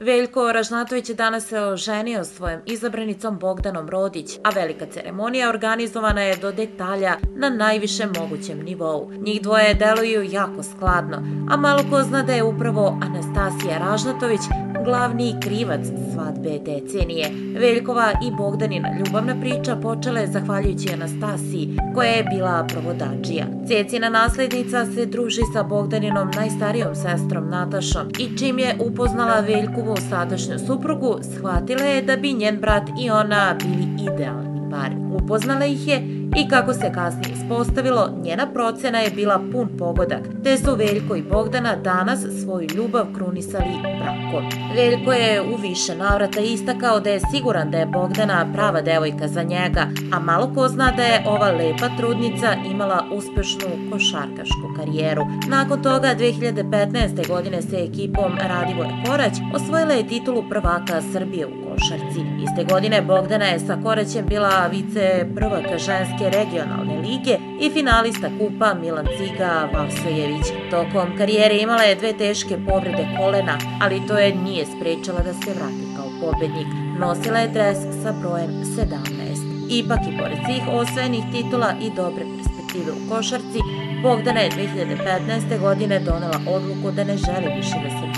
Veljko Ražnatović danas se oženio svojom izabranicom Bogdanom Rodić, a velika ceremonija organizovana je do detalja na najvišem mogućem nivou. Njih dvoje deluju jako skladno, a malo ko zna da je upravo Anastasija Ražnatović glavni krivac svadbe decenije. Veljkova i Bogdanina ljubavna priča počela je zahvaljujući Anastasiji, koja je bila provodadžija. Cecina naslednica se druži sa Bogdaninom najstarijom sestrom Natašom i čim je upoznala Veljkovu sadašnju suprugu, shvatila je da bi njen brat i ona bili idealni par. Upoznala ih je i kako se kasnije ispostavilo, njena procena je bila pun pogodak, te su Veljko i Bogdana danas svoju ljubav krunisali brakom. Veljko je u više navrata istakao da je siguran da je Bogdana prava devojka za njega, a malo ko zna da je ova lepa trudnica imala uspešnu košarkašku karijeru. Nakon toga, 2015. godine se ekipom Radivoje Korać osvojila je titulu prvaka Srbije u košarci. Iste godine Bogdana je sa Koraćem bila vice prvaka ženske regionalne lige i finalista kupa Milan Ciga Vavsojević. Tokom karijere imala je 2 teške povrede kolena, ali to je nije sprečila da se vrati kao pobednik. Nosila je dres sa brojem 17. Ipak i pored svih osvojenih titula i dobre perspektive u košarci, Bogdana je 2015. godine donela odluku da ne želi više da se